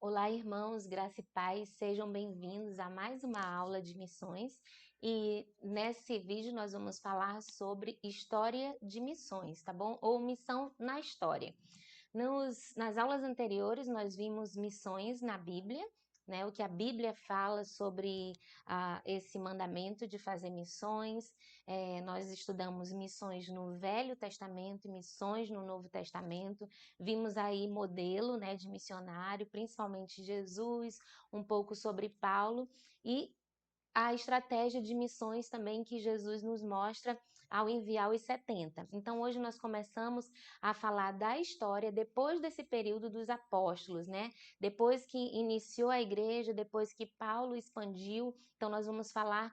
Olá, irmãos, graça e paz, sejam bem-vindos a mais uma aula de missões. E nesse vídeo nós vamos falar sobre história de missões, tá bom? Ou missão na história. Nas aulas anteriores nós vimos missões na Bíblia, né? O que a Bíblia fala sobre esse mandamento de fazer missões. Nós estudamos missões no Velho Testamento e missões no Novo Testamento. Vimos aí modelo, né, de missionário, principalmente Jesus, um pouco sobre Paulo e a estratégia de missões também que Jesus nos mostra ao enviar os 70. Então, hoje nós começamos a falar da história depois desse período dos apóstolos, né? Depois que iniciou a igreja, depois que Paulo expandiu. Então, nós vamos falar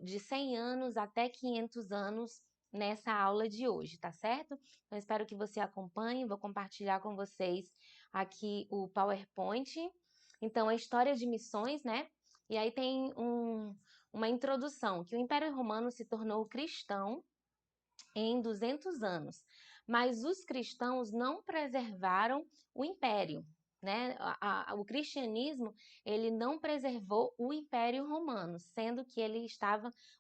de 100 anos até 500 anos nessa aula de hoje, tá certo? Então, espero que você acompanhe. Vou compartilhar com vocês aqui o PowerPoint. Então, a história de missões, né? E aí tem uma introdução, que o Império Romano se tornou cristão em 200 anos, mas os cristãos não preservaram o império, né? O cristianismo, ele não preservou o Império Romano, sendo que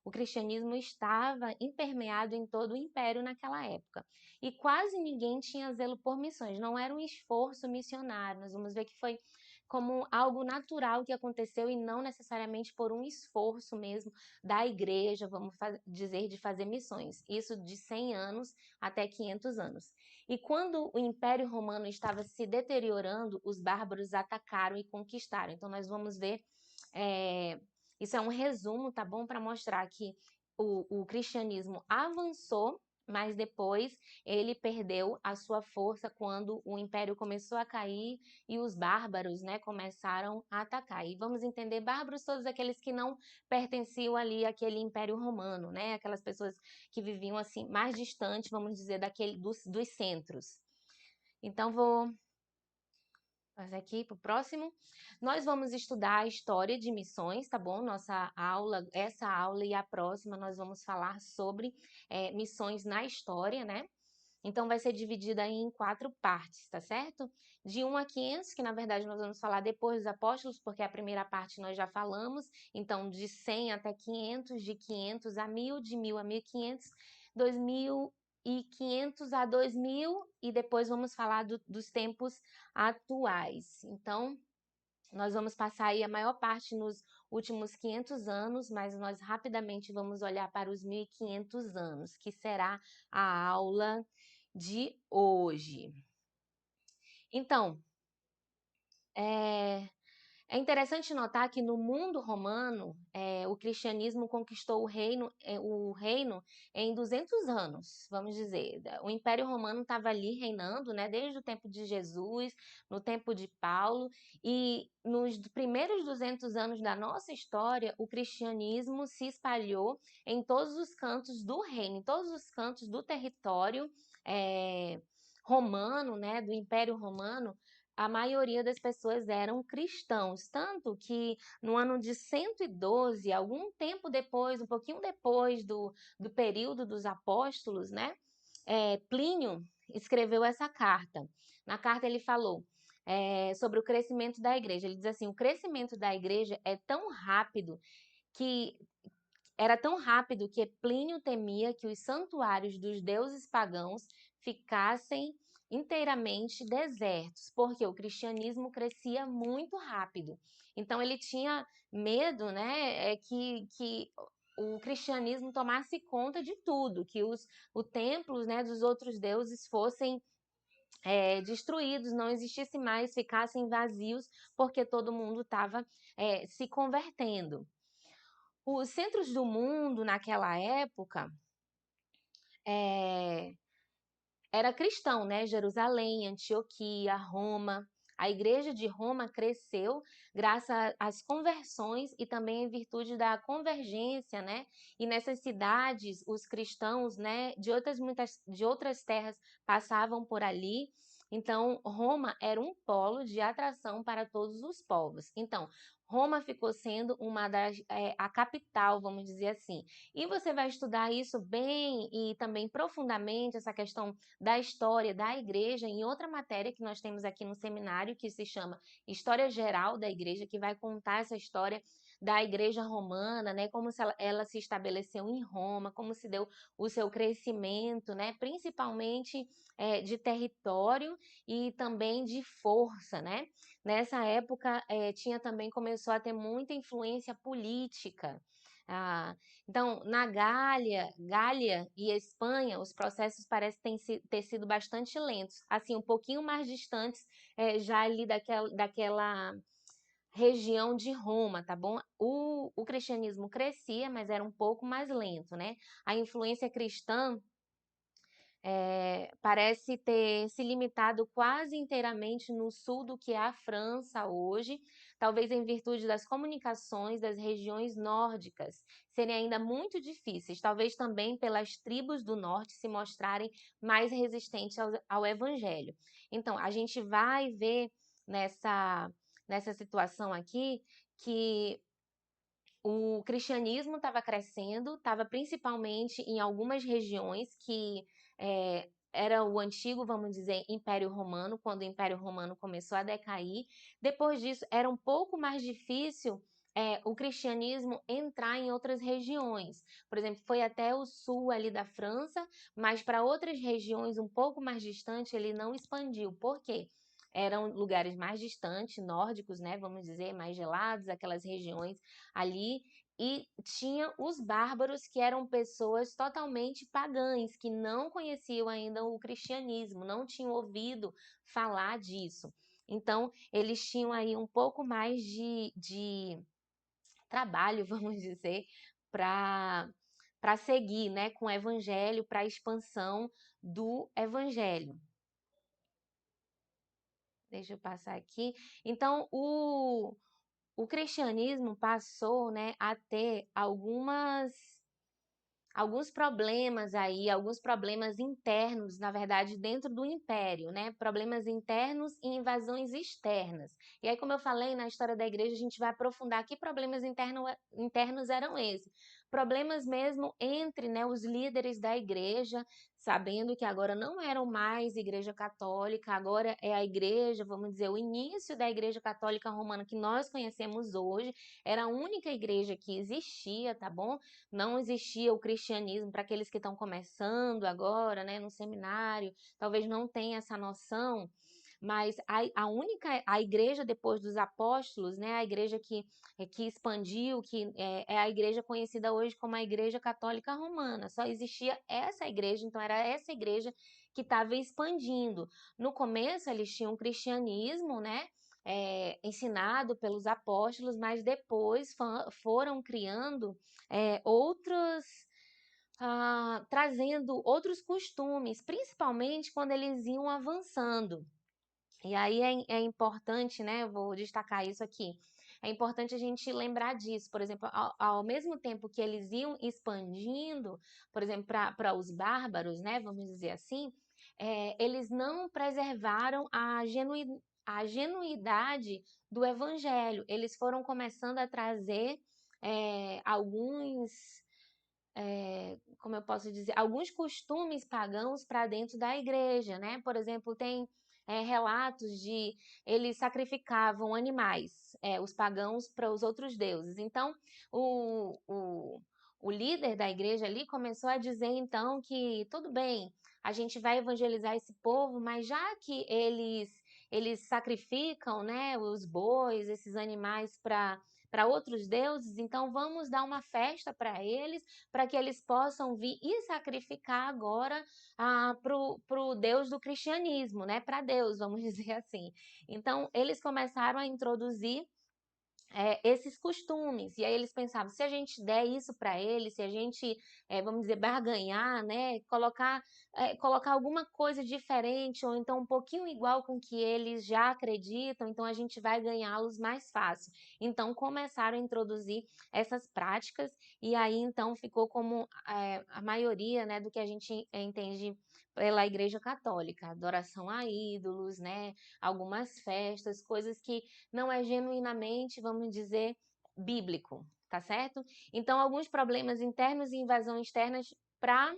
o cristianismo estava impermeado em todo o império naquela época. E quase ninguém tinha zelo por missões, não era um esforço missionário. Nós vamos ver que foi como algo natural que aconteceu e não necessariamente por um esforço mesmo da igreja, vamos dizer, de fazer missões. Isso de 100 anos até 500 anos. E quando o Império Romano estava se deteriorando, os bárbaros atacaram e conquistaram. Então nós vamos ver, isso é um resumo, tá bom? Para mostrar que o cristianismo avançou, mas depois ele perdeu a sua força quando o império começou a cair e os bárbaros, né, começaram a atacar. E vamos entender bárbaros todos aqueles que não pertenciam ali àquele império romano, né, aquelas pessoas que viviam assim mais distante, vamos dizer, dos centros. Então vou mas aqui para o próximo, nós vamos estudar a história de missões, tá bom? Essa aula e a próxima, nós vamos falar sobre missões na história, né? Então, vai ser dividida em 4 partes, tá certo? De 1 a 500, que na verdade nós vamos falar depois dos apóstolos, porque a primeira parte nós já falamos. Então, de 100 até 500, de 500 a 1000, de 1000 a 1500, 2500 a 2000, e depois vamos falar dos tempos atuais. Então, nós vamos passar aí a maior parte nos últimos 500 anos, mas nós rapidamente vamos olhar para os 1500 anos, que será a aula de hoje. Então, é, é interessante notar que no mundo romano, o cristianismo conquistou o reino em 200 anos, vamos dizer. O Império Romano estava ali reinando, né, desde o tempo de Jesus, no tempo de Paulo, e nos primeiros 200 anos da nossa história, o cristianismo se espalhou em todos os cantos do reino, em todos os cantos do território romano, né, do Império Romano. A maioria das pessoas eram cristãos, tanto que no ano de 112, algum tempo depois, um pouquinho depois do período dos apóstolos, né, Plínio escreveu essa carta. Na carta ele falou sobre o crescimento da igreja. Ele diz assim: o crescimento da igreja que era tão rápido que Plínio temia que os santuários dos deuses pagãos ficassem inteiramente desertos, porque o cristianismo crescia muito rápido. Então ele tinha medo, né, que o cristianismo tomasse conta de tudo, que os templos, né, dos outros deuses fossem destruídos, não existisse mais, ficassem vazios, porque todo mundo estava se convertendo. Os centros do mundo naquela época é, era cristão, né? Jerusalém, Antioquia, Roma. A igreja de Roma cresceu graças às conversões e também em virtude da convergência, né? E nessas cidades, os cristãos, né, de outras terras passavam por ali Então, Roma era um polo de atração para todos os povos. Então, Roma ficou sendo a capital, vamos dizer assim. E você vai estudar isso bem e também profundamente, essa questão da história da igreja, em outra matéria que nós temos aqui no seminário, que se chama História Geral da Igreja, que vai contar essa história da Igreja Romana, né? Como ela se estabeleceu em Roma, como se deu o seu crescimento, né? Principalmente de território e também de força, né? Nessa época tinha também começou a ter muita influência política. Ah, então, na Gália e Espanha, os processos parecem ter sido bastante lentos, assim, um pouquinho mais distantes já ali daquela região de Roma, tá bom? O cristianismo crescia, mas era um pouco mais lento, né? A influência cristã parece ter se limitado quase inteiramente no sul do que é a França hoje, talvez em virtude das comunicações das regiões nórdicas serem ainda muito difíceis, talvez também pelas tribos do norte se mostrarem mais resistentes ao evangelho. Então, a gente vai ver nessa situação aqui que o cristianismo estava crescendo, estava principalmente em algumas regiões que era o antigo, vamos dizer, Império Romano, quando o Império Romano começou a decair. Depois disso, era um pouco mais difícil o cristianismo entrar em outras regiões. Por exemplo, foi até o sul ali da França, mas para outras regiões um pouco mais distantes ele não expandiu. Por quê? Eram lugares mais distantes, nórdicos, né? Vamos dizer, mais gelados, aquelas regiões ali, e tinha os bárbaros, que eram pessoas totalmente pagãs, que não conheciam ainda o cristianismo, não tinham ouvido falar disso. Então, eles tinham aí um pouco mais de trabalho, vamos dizer, para seguir, né, com o evangelho, para a expansão do evangelho. Deixa eu passar aqui. Então, o cristianismo passou, né, a ter alguns problemas aí, alguns problemas internos, na verdade, dentro do império, né? Problemas internos e invasões externas. E aí, como eu falei, na história da igreja, a gente vai aprofundar que problemas internos eram esses. Problemas mesmo entre, né, os líderes da igreja, sabendo que agora não eram mais igreja católica, agora é a igreja, vamos dizer, o início da igreja católica romana que nós conhecemos hoje, era a única igreja que existia, tá bom? Não existia o cristianismo para aqueles que estão começando agora, né, no seminário, talvez não tenha essa noção, mas a igreja depois dos apóstolos, né, a igreja que expandiu, que é a igreja conhecida hoje como a Igreja Católica Romana. Só existia essa igreja, então era essa igreja que estava expandindo. No começo eles tinham o cristianismo, né? Ensinado pelos apóstolos, mas depois foram criando outros, trazendo outros costumes, principalmente quando eles iam avançando. E aí é importante, né? Eu vou destacar isso aqui. É importante a gente lembrar disso. Por exemplo, ao mesmo tempo que eles iam expandindo, por exemplo, para os bárbaros, né? Vamos dizer assim, eles não preservaram a genuidade do evangelho. Eles foram começando a trazer alguns como eu posso dizer, alguns costumes pagãos para dentro da igreja, né? Por exemplo, tem relatos de eles sacrificavam animais, os pagãos para os outros deuses. Então, o, o, o líder da igreja ali começou a dizer então que tudo bem, a gente vai evangelizar esse povo, mas já que eles sacrificam, né, os bois, esses animais para outros deuses, então vamos dar uma festa para que eles possam vir e sacrificar agora para o Deus do cristianismo, né? Para Deus, vamos dizer assim. Então, eles começaram a introduzir esses costumes. E aí eles pensavam, se a gente der isso para eles, se a gente, vamos dizer, barganhar, né, colocar alguma coisa diferente, ou então um pouquinho igual com o que eles já acreditam, então a gente vai ganhá-los mais fácil. Então começaram a introduzir essas práticas, e aí então ficou como a maioria, né, do que a gente entende pela Igreja Católica, adoração a ídolos, né? Algumas festas, coisas que não é genuinamente, vamos dizer, bíblico, tá certo? Então, alguns problemas internos e invasão externas para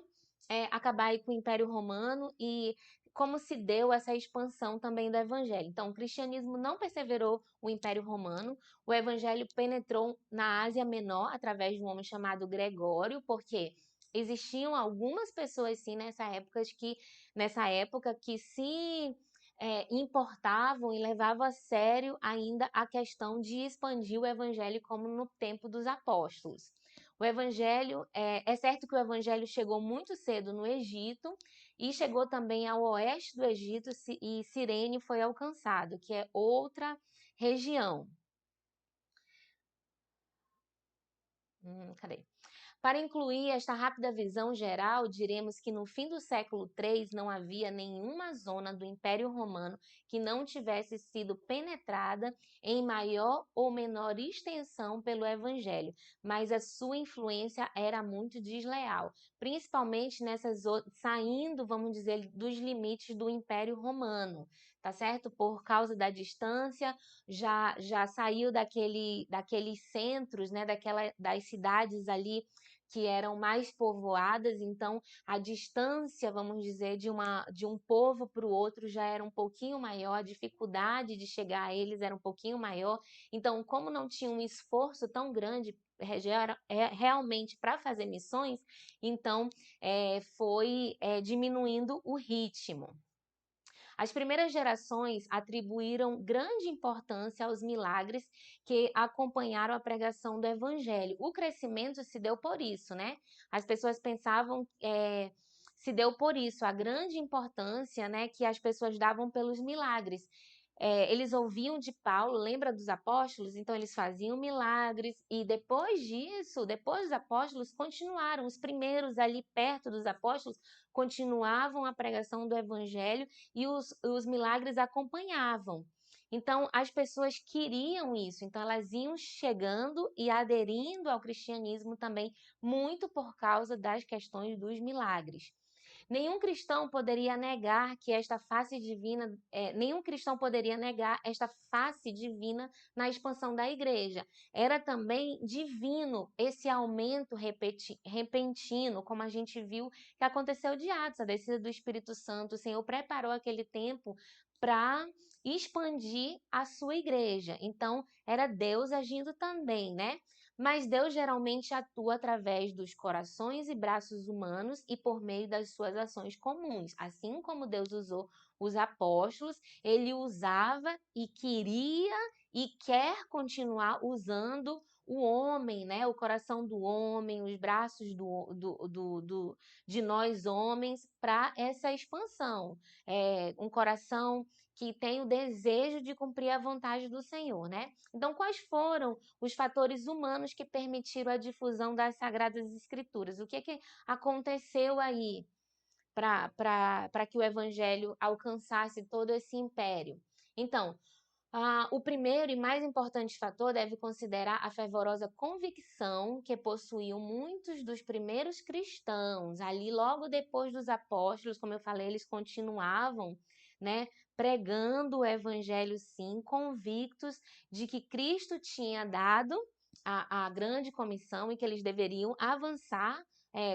acabar aí com o Império Romano e como se deu essa expansão também do Evangelho. Então, o cristianismo não perseverou o Império Romano, o Evangelho penetrou na Ásia Menor através de um homem chamado Gregório, porque existiam algumas pessoas sim nessa época que se importavam e levavam a sério ainda a questão de expandir o evangelho como no tempo dos apóstolos. O evangelho, é certo que o evangelho chegou muito cedo no Egito e chegou também ao oeste do Egito e Cirene foi alcançado, que é outra região. Cadê? Para incluir esta rápida visão geral, diremos que no fim do século III não havia nenhuma zona do Império Romano que não tivesse sido penetrada em maior ou menor extensão pelo Evangelho, mas a sua influência era muito desleal, principalmente saindo, vamos dizer, dos limites do Império Romano, tá certo? Por causa da distância, já saiu daqueles centros, né, das cidades ali que eram mais povoadas, então a distância, vamos dizer, de um povo para o outro já era um pouquinho maior, a dificuldade de chegar a eles era um pouquinho maior. Então, como não tinha um esforço tão grande realmente para fazer missões, então foi diminuindo o ritmo. As primeiras gerações atribuíram grande importância aos milagres que acompanharam a pregação do evangelho. O crescimento se deu por isso, né? As pessoas pensavam, se deu por isso, a grande importância, né, que as pessoas davam pelos milagres. Eles ouviam de Paulo, lembra dos apóstolos? Então eles faziam milagres e depois disso, depois dos apóstolos, continuaram. Os primeiros ali perto dos apóstolos continuavam a pregação do evangelho e os milagres acompanhavam. Então, as pessoas queriam isso, então elas iam chegando e aderindo ao cristianismo também, muito por causa das questões dos milagres. Nenhum cristão poderia negar que esta face divina, nenhum cristão poderia negar esta face divina na expansão da igreja. Era também divino esse aumento repentino, como a gente viu que aconteceu de Atos, a descida do Espírito Santo. O Senhor preparou aquele tempo para expandir a sua igreja. Então, era Deus agindo também, né? Mas Deus geralmente atua através dos corações e braços humanos e por meio das suas ações comuns. Assim como Deus usou os apóstolos, ele usava e queria e quer continuar usando o homem, né? O coração do homem, os braços de nós homens para essa expansão. Um coração que tem o desejo de cumprir a vontade do Senhor, né? Então, quais foram os fatores humanos que permitiram a difusão das Sagradas Escrituras? O que aconteceu aí para que o Evangelho alcançasse todo esse império? Então, o primeiro e mais importante fator deve considerar a fervorosa convicção que possuíam muitos dos primeiros cristãos. Ali, logo depois dos apóstolos, como eu falei, eles continuavam, né, pregando o evangelho, sim, convictos de que Cristo tinha dado a grande comissão e que eles deveriam avançar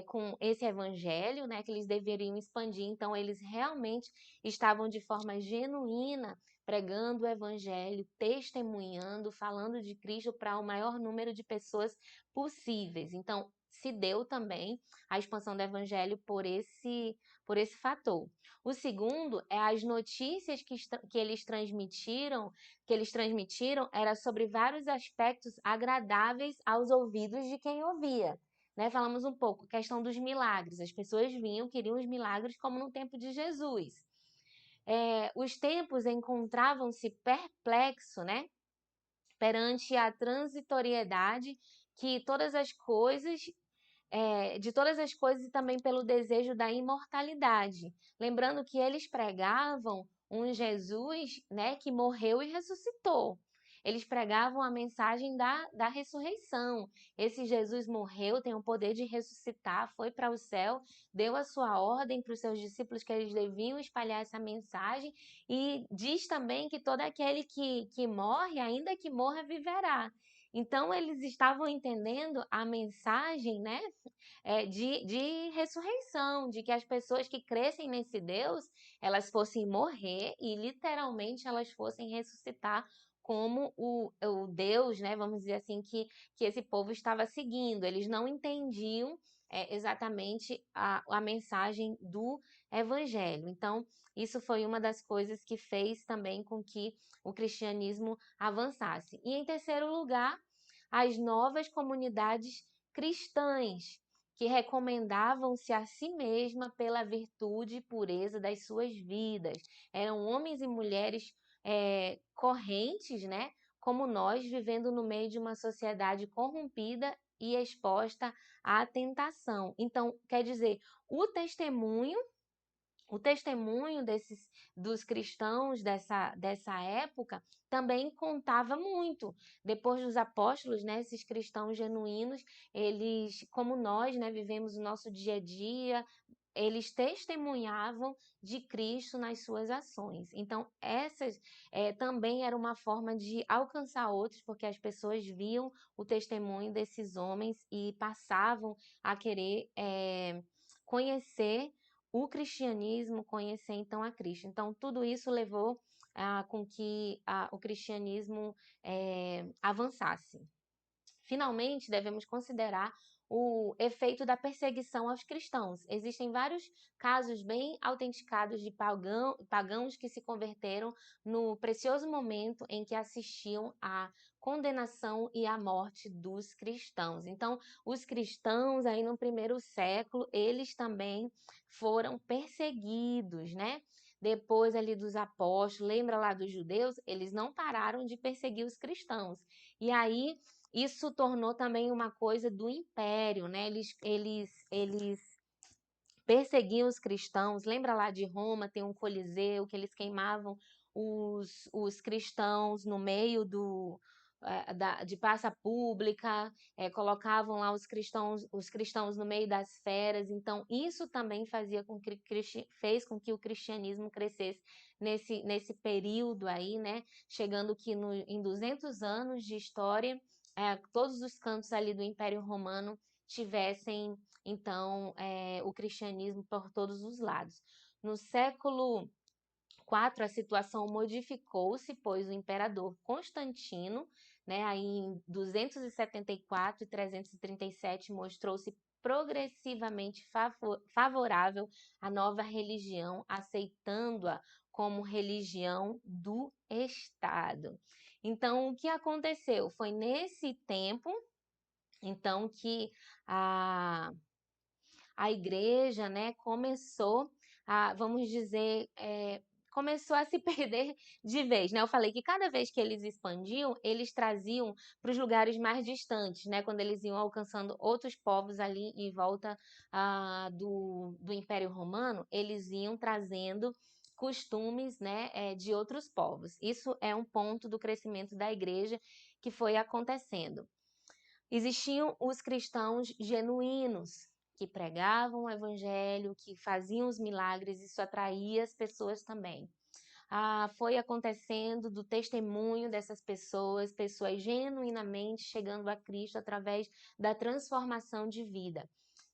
com esse evangelho, né, que eles deveriam expandir. Então, eles realmente estavam de forma genuína pregando o evangelho, testemunhando, falando de Cristo para o maior número de pessoas possíveis. Então, se deu também a expansão do evangelho por esse fator. O segundo é as notícias que eles transmitiram era sobre vários aspectos agradáveis aos ouvidos de quem ouvia. Né? Falamos um pouco, questão dos milagres. As pessoas vinham, queriam os milagres como no tempo de Jesus. Os tempos encontravam-se perplexos, né? Perante a transitoriedade que todas as coisas, de todas as coisas e também pelo desejo da imortalidade. Lembrando que eles pregavam um Jesus, né, que morreu e ressuscitou. eles pregavam a mensagem da ressurreição. Esse Jesus morreu, tem o poder de ressuscitar, foi para o céu, deu a sua ordem para os seus discípulos que eles deviam espalhar essa mensagem e diz também que todo aquele que morre, ainda que morra, viverá. Então, eles estavam entendendo a mensagem, né, de ressurreição, de que as pessoas que crescem nesse Deus, elas fossem morrer e literalmente elas fossem ressuscitar como o Deus, né, vamos dizer assim, que esse povo estava seguindo. Eles não entendiam exatamente a mensagem do Evangelho. Então, isso foi uma das coisas que fez também com que o cristianismo avançasse. E em terceiro lugar, as novas comunidades cristãs, que recomendavam-se a si mesma pela virtude e pureza das suas vidas. Eram homens e mulheres correntes, né? Como nós, vivendo no meio de uma sociedade corrompida e exposta à tentação. Então, quer dizer, o testemunho dos cristãos dessa época também contava muito. Depois dos apóstolos, né, esses cristãos genuínos, eles, como nós, né, vivemos o nosso dia a dia, eles testemunhavam de Cristo nas suas ações. Então, essas também era uma forma de alcançar outros, porque as pessoas viam o testemunho desses homens e passavam a querer conhecer o cristianismo, conhecer então a Cristo. Então, tudo isso levou com que o cristianismo avançasse. Finalmente, devemos considerar o efeito da perseguição aos cristãos. Existem vários casos bem autenticados de pagãos que se converteram no precioso momento em que assistiam à condenação e à morte dos cristãos. Então, os cristãos aí no primeiro século, eles também foram perseguidos, né? Depois ali dos apóstolos, lembra lá dos judeus? Eles não pararam de perseguir os cristãos. E aí isso tornou também uma coisa do império, né? Eles perseguiam os cristãos. Lembra lá de Roma, tem um coliseu que eles queimavam os cristãos no meio de praça pública, colocavam lá os cristãos no meio das feras. Então, isso também fez com que o cristianismo crescesse nesse período aí, né? Chegando que em 200 anos de história, todos os cantos ali do Império Romano tivessem então o cristianismo por todos os lados. No século IV, a situação modificou-se, pois o imperador Constantino, né, aí em 274 e 337, mostrou-se progressivamente favorável à nova religião, aceitando-a como religião do Estado. Então, o que aconteceu? Foi nesse tempo, então, que a a igreja, né, começou vamos dizer, começou a se perder de vez, né? Eu falei que cada vez que eles expandiam, eles traziam para os lugares mais distantes, né? Quando eles iam alcançando outros povos ali em volta do Império Romano, eles iam trazendo costumes, né, de outros povos. Isso é um ponto do crescimento da igreja que foi acontecendo. Existiam os cristãos genuínos, que pregavam o evangelho, que faziam os milagres, isso atraía as pessoas também. Foi acontecendo do testemunho dessas pessoas, pessoas genuinamente chegando a Cristo através da transformação de vida.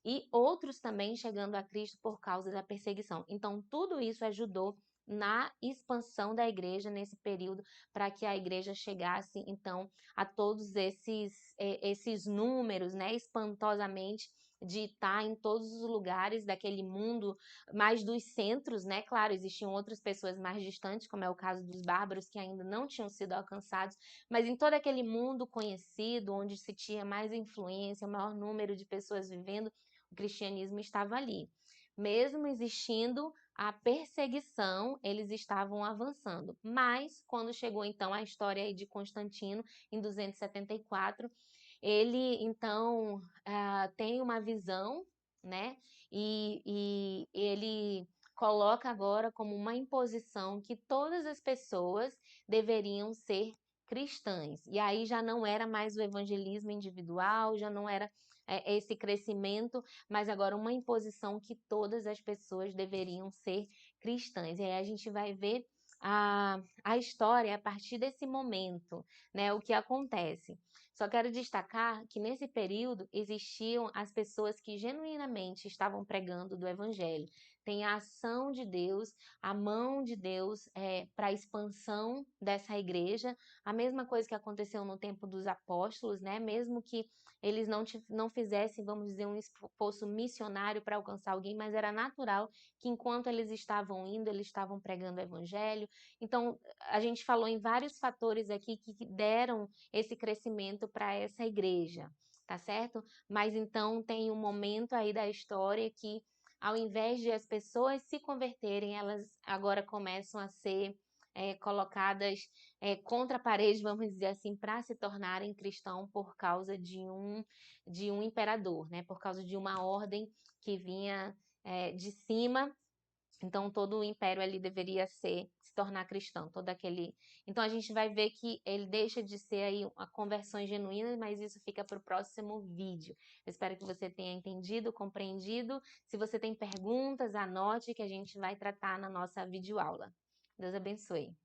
E outros também chegando a Cristo por causa da perseguição. Então, tudo isso ajudou na expansão da igreja nesse período, para que a igreja chegasse, então, a todos esses números, né, espantosamente, de estar em todos os lugares daquele mundo, mais dos centros, né? Claro, existiam outras pessoas mais distantes, como é o caso dos bárbaros, que ainda não tinham sido alcançados, mas em todo aquele mundo conhecido, onde se tinha mais influência, maior número de pessoas vivendo, o cristianismo estava ali. Mesmo existindo a perseguição, eles estavam avançando. Mas, quando chegou então a história aí de Constantino, em 274, ele então tem uma visão, né? E ele coloca agora como uma imposição que todas as pessoas deveriam ser cristãs. E aí já não era mais o evangelismo individual, já não era esse crescimento, mas agora uma imposição que todas as pessoas deveriam ser cristãs. E aí a gente vai ver a história a partir desse momento, né? O que acontece. Só quero destacar que nesse período existiam as pessoas que genuinamente estavam pregando do evangelho. Tem a ação de Deus, a mão de Deus para a expansão dessa igreja. A mesma coisa que aconteceu no tempo dos apóstolos, né? Mesmo que eles não fizessem, vamos dizer, um esforço missionário para alcançar alguém, mas era natural que enquanto eles estavam indo, eles estavam pregando o evangelho. Então, a gente falou em vários fatores aqui que deram esse crescimento para essa igreja, tá certo? Mas então tem um momento aí da história que, ao invés de as pessoas se converterem, elas agora começam a ser colocadas contra a parede, vamos dizer assim, para se tornarem cristãos por causa de um imperador, né? Por causa de uma ordem que vinha de cima. Então, todo o império ali deveria se tornar cristão, todo aquele. Então, a gente vai ver que ele deixa de ser aí uma conversão genuína, mas isso fica para o próximo vídeo. Eu espero que você tenha entendido, compreendido. Se você tem perguntas, anote que a gente vai tratar na nossa videoaula. Deus abençoe.